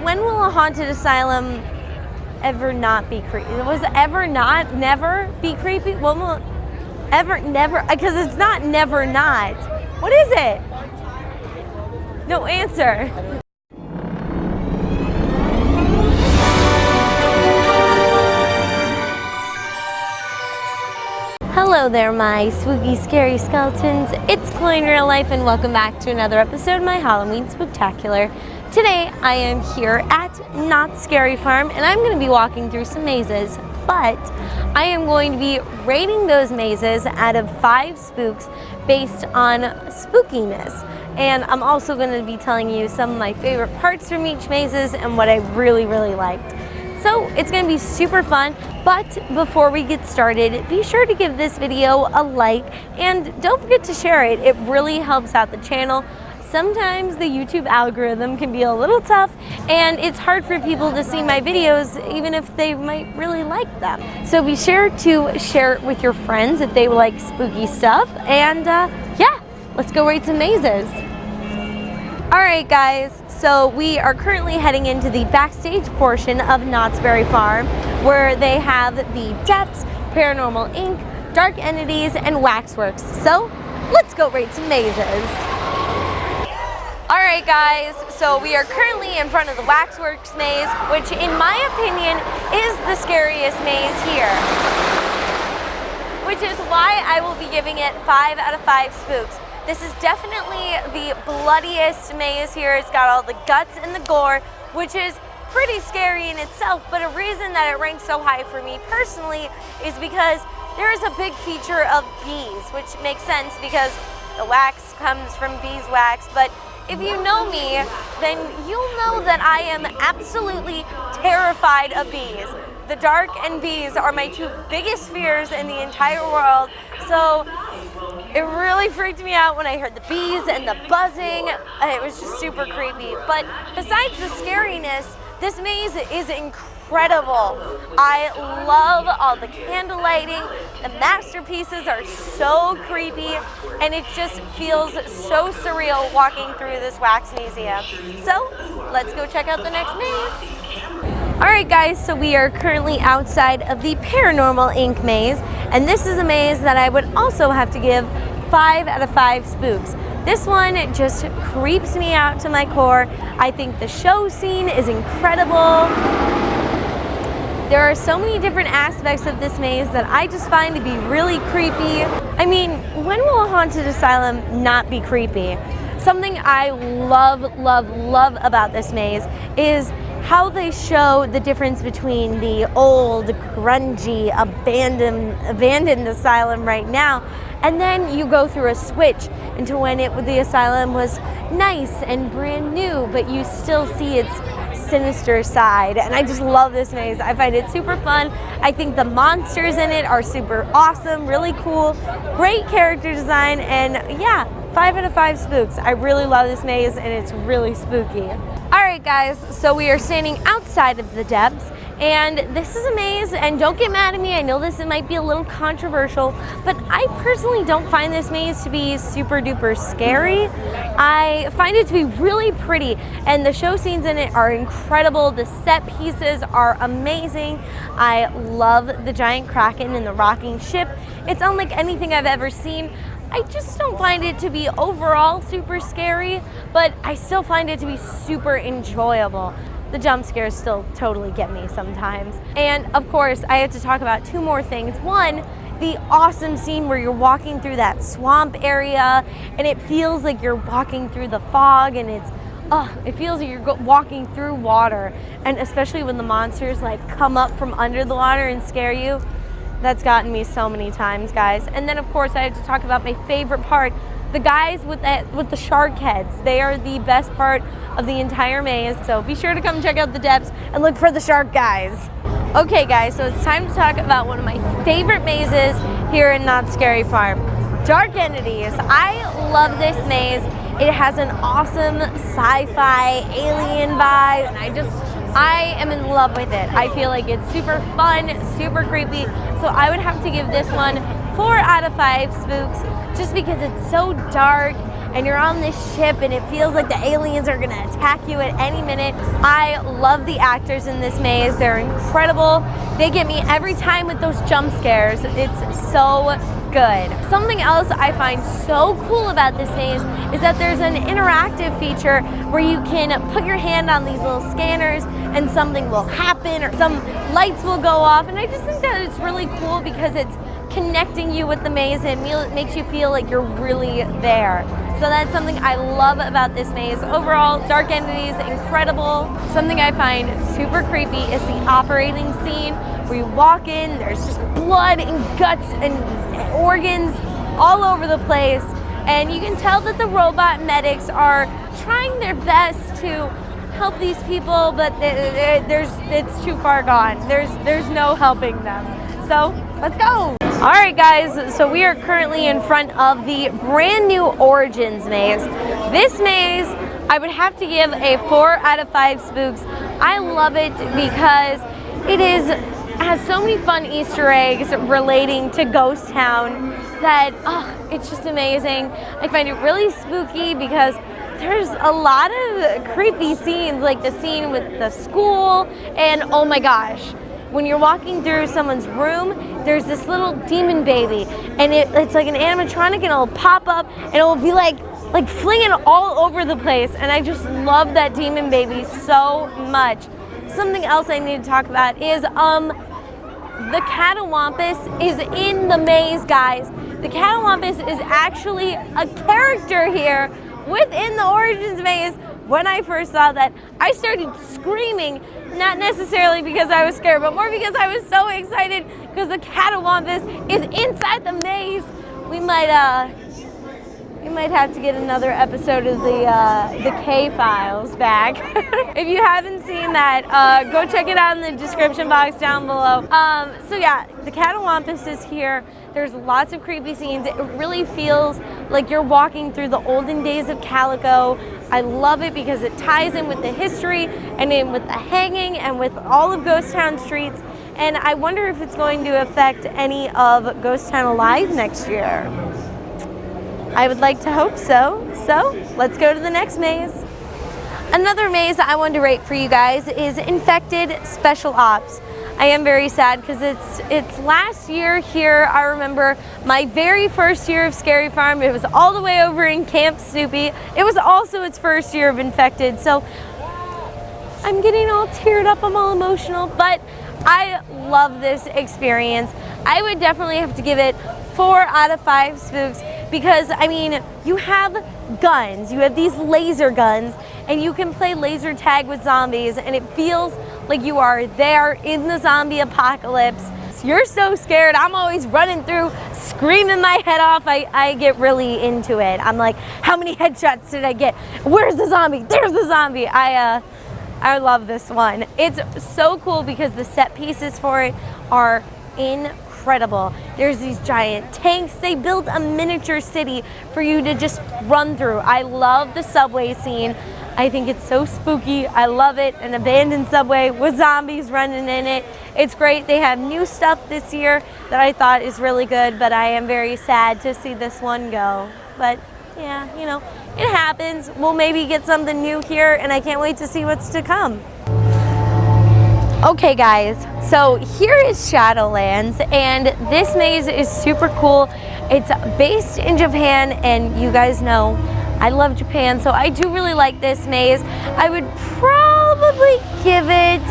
when will a haunted asylum ever not be creepy? Was it ever not, never be creepy? When will ever, never, because it's not never not. What is it? No answer. Hello there, my spooky, scary skeletons. It's Chloe in real life, and welcome back to another episode of my Halloween Spooktacular. Today, I am here at Knott Scary Farm, and I'm going to be walking through some mazes, but I am going to be rating those mazes out of 5 spooks based on spookiness. And I'm also going to be telling you some of my favorite parts from each mazes and what I really liked. So it's going to be super fun, but before we get started, be sure to give this video a like and don't forget to share it. It really helps out the channel. Sometimes the YouTube algorithm can be a little tough and it's hard for people to see my videos even if they might really like them. So be sure to share it with your friends if they like spooky stuff, and yeah, let's go rate some mazes. Alright guys, so we are currently heading into the backstage portion of Knott's Berry Farm, where they have the Depths, Paranormal Inc, Dark Entities, and Waxworks. So let's go rate some mazes. Alright guys, so we are currently in front of the Waxworks maze, which in my opinion is the scariest maze here. Which is why I will be giving it 5 out of 5 spooks. This is definitely the bloodiest maze here. It's got all the guts and the gore, which is pretty scary in itself, but a reason that it ranks so high for me personally is because there is a big feature of bees, which makes sense because the wax comes from beeswax, but if you know me, then you'll know that I am absolutely terrified of bees. The dark and bees are my 2 biggest fears in the entire world, so it really freaked me out when I heard the bees and the buzzing. It was just super creepy. But besides the scariness, this maze is incredible. I love all the candle lighting. The masterpieces are so creepy, and it just feels so surreal walking through this wax museum. So let's go check out the next maze. Alright guys, so we are currently outside of the Paranormal Inc maze, and this is a maze that I would also have to give 5 out of 5 spooks. This one just creeps me out to my core. I think the show scene is incredible. There are so many different aspects of this maze that I just find to be really creepy. I mean, when will a haunted asylum not be creepy? Something I love about this maze is how they show the difference between the old, grungy, abandoned asylum right now, and then you go through a switch into when the asylum was nice and brand new, but you still see its sinister side. And I just love this maze. I find it super fun. I think the monsters in it are super awesome, really cool, great character design, and yeah, 5 out of 5 spooks. I really love this maze and it's really spooky. Alright guys, so we are standing outside of the Depths, and this is a maze, and don't get mad at me, I know this might be a little controversial, but I personally don't find this maze to be super duper scary. I find it to be really pretty, and the show scenes in it are incredible. The set pieces are amazing. I love the giant kraken and the rocking ship. It's unlike anything I've ever seen. I just don't find it to be overall super scary, but I still find it to be super enjoyable. The jump scares still totally get me sometimes. And of course, I have to talk about 2 more things. One, the awesome scene where you're walking through that swamp area and it feels like you're walking through the fog, and it feels like you're walking through water. And especially when the monsters like come up from under the water and scare you. That's gotten me so many times, guys. And then of course I had to talk about my favorite part, the guys with the shark heads. They are the best part of the entire maze, so be sure to come check out the Depths and look for the shark guys. Okay guys, so it's time to talk about one of my favorite mazes here in Knott's Scary Farm, Dark Entities. I love this maze. It has an awesome sci-fi alien vibe, and I am in love with it. I feel like it's super fun, super creepy, so I would have to give this one 4 out of 5 spooks, just because it's so dark and you're on this ship and it feels like the aliens are gonna attack you at any minute. I love the actors in this maze. They're incredible. They get me every time with those jump scares. It's so good. Something else I find so cool about this maze is that there's an interactive feature where you can put your hand on these little scanners and something will happen or some lights will go off, and I just think that it's really cool because it's connecting you with the maze and it makes you feel like you're really there. So that's something I love about this maze. Overall, Dark Entities, incredible. Something I find super creepy is the operating scene where you walk in, there's just blood and guts and organs all over the place, and you can tell that the robot medics are trying their best to help these people, but it's too far gone. There's no helping them. So let's go. All right, guys, so we are currently in front of the brand new Origins maze. This maze, I would have to give a 4 out of 5 spooks. I love it because it has so many fun Easter eggs relating to Ghost Town that, it's just amazing. I find it really spooky because there's a lot of creepy scenes, like the scene with the school, and oh my gosh, when you're walking through someone's room, there's this little demon baby, and it's like an animatronic, and it'll pop up, and it'll be like flinging all over the place, and I just love that demon baby so much. Something else I need to talk about is the Catawampus is in the maze, guys. The Catawampus is actually a character here within the Origins maze. When I first saw that, I started screaming, not necessarily because I was scared, but more because I was so excited because the Catawampus is inside the maze. We might have to get another episode of the K-Files back. If you haven't seen that, go check it out in the description box down below. So yeah, the Catawampus is here. There's lots of creepy scenes. It really feels like you're walking through the olden days of Calico. I love it because it ties in with the history and in with the hanging and with all of Ghost Town streets. And I wonder if it's going to affect any of Ghost Town Alive next year. I would like to hope so. So let's go to the next maze. Another maze I wanted to rate for you guys is Infected Special Ops. I am very sad because it's last year here. I remember my very first year of Scary Farm. It was all the way over in Camp Snoopy. It was also its first year of Infected. So I'm getting all teared up. I'm all emotional, but I love this experience. I would definitely have to give it 4 out of 5 spooks because, I mean, you have guns, you have these laser guns, and you can play laser tag with zombies, and it feels like you are there in the zombie apocalypse. You're so scared. I'm always running through, screaming my head off. I get really into it. I'm like, how many headshots did I get? Where's the zombie? There's the zombie. I love this one. It's so cool because the set pieces for it are incredible. There's these giant tanks. They built a miniature city for you to just run through. I love the subway scene. I think it's so spooky. I love it. An abandoned subway with zombies running in it. It's great. They have new stuff this year that I thought is really good, but I am very sad to see this one go. But yeah, you know, it happens. We'll maybe get something new here, and I can't wait to see what's to come. Okay guys, so here is Shadowlands, and this maze is super cool. It's based in Japan, and you guys know I love Japan, so I do really like this maze. I would probably give it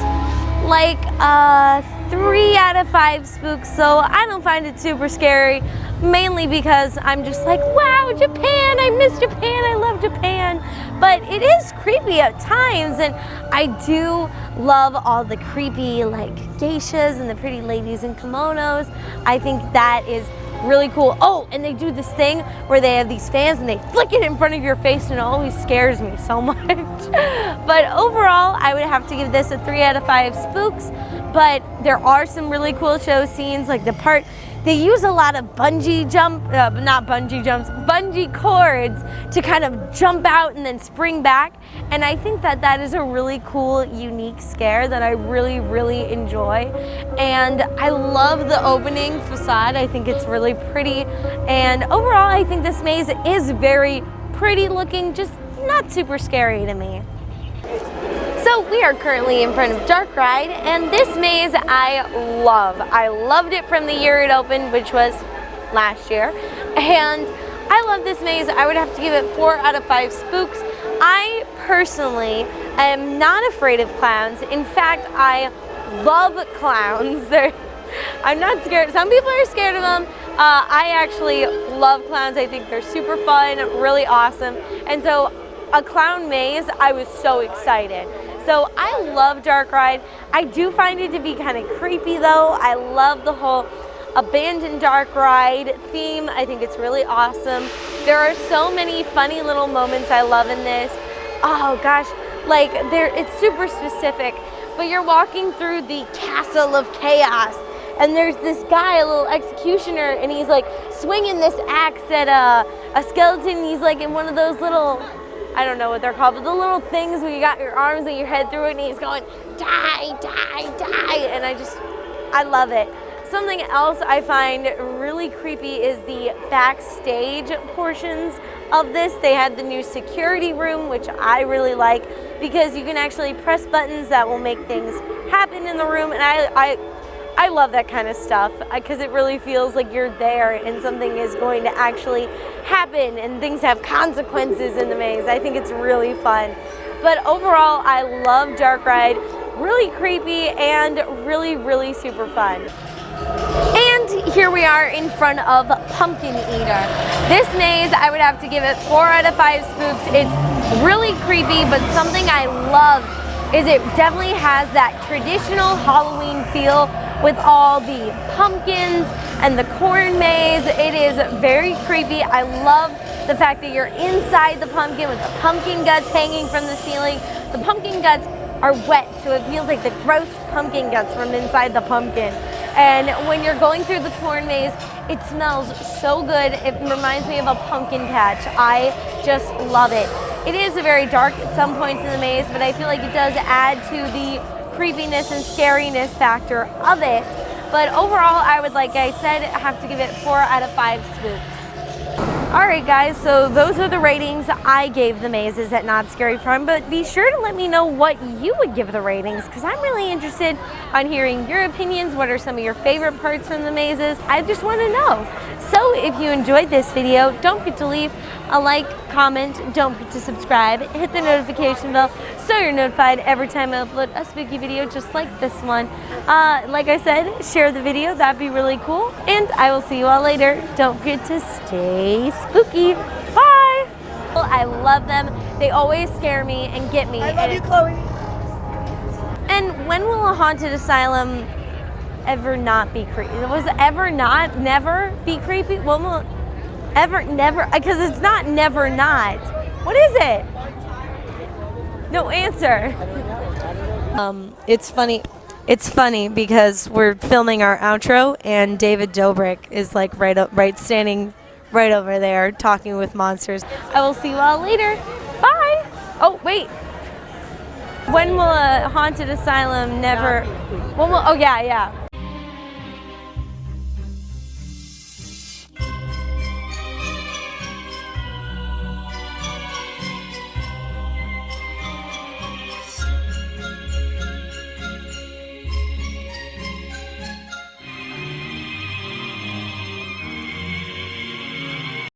like a 3 out of 5 spooks, so I don't find it super scary, mainly because I'm just like, wow, Japan, I miss Japan, I love Japan. But it is creepy at times, and I do love all the creepy like geishas and the pretty ladies in kimonos. I think that is really cool. Oh, and they do this thing where they have these fans and they flick it in front of your face, and it always scares me so much. But overall, I would have to give this a 3 out of 5 spooks. But there are some really cool show scenes, like the part they use a lot of bungee cords to kind of jump out and then spring back. And I think that that is a really cool, unique scare that I really, really enjoy. And I love the opening facade. I think it's really pretty. And overall, I think this maze is very pretty looking, just not super scary to me. So we are currently in front of Darkride, and this maze I love. I loved it from the year it opened, which was last year, and I love this maze. I would have to give it 4 out of 5 spooks. I personally am not afraid of clowns. In fact, I love clowns. I'm not scared. Some people are scared of them. I actually love clowns. I think they're super fun, really awesome. And so a clown maze, I was so excited. So I love Darkride. I do find it to be kind of creepy though. I love the whole abandoned Darkride theme. I think it's really awesome. There are so many funny little moments I love in this. Oh gosh, like it's super specific, but you're walking through the castle of chaos, and there's this guy, a little executioner, and he's like swinging this axe at a skeleton. He's like in one of those little, I don't know what they're called, but the little things where you got your arms and your head through it, and he's going, die, die, die, and I love it. Something else I find really creepy is the backstage portions of this. They had the new security room, which I really like, because you can actually press buttons that will make things happen in the room, and I love that kind of stuff because it really feels like you're there and something is going to actually happen and things have consequences in the maze. I think it's really fun. But overall, I love Darkride. Really creepy and really, really super fun. And here we are in front of Pumpkin Eater. This maze, I would have to give it 4 out of 5 spooks. It's really creepy, but something I love is it definitely has that traditional Halloween feel with all the pumpkins and the corn maze. It is very creepy. I love the fact that you're inside the pumpkin with the pumpkin guts hanging from the ceiling. The pumpkin guts are wet, so it feels like the gross pumpkin guts from inside the pumpkin. And when you're going through the corn maze, it smells so good. It reminds me of a pumpkin patch. I just love it. It is very dark at some points in the maze, but I feel like it does add to the creepiness and scariness factor of it. But overall, I would, like I said, have to give it 4 out of 5 spooks. Alright guys, so those are the ratings I gave the mazes at Not Scary Farm, but be sure to let me know what you would give the ratings, because I'm really interested on hearing your opinions. What are some of your favorite parts from the mazes? I just want to know. So if you enjoyed this video, don't forget to leave a like, comment, don't forget to subscribe, hit the notification bell so you're notified every time I upload a spooky video just like this one. Like I said, share the video, that'd be really cool, and I will see you all later. Don't forget to stay spooky. Bye! I love them. They always scare me and get me. I love you, Chloe. And when will a haunted asylum ever not be creepy? Was it ever not, never be creepy? When will ever, never, because it's not never not. What is it? No answer. It's funny because we're filming our outro and David Dobrik is like standing right over there talking with monsters. I will see you all later. Bye. Oh, wait. When will a haunted asylum never, when will, oh yeah.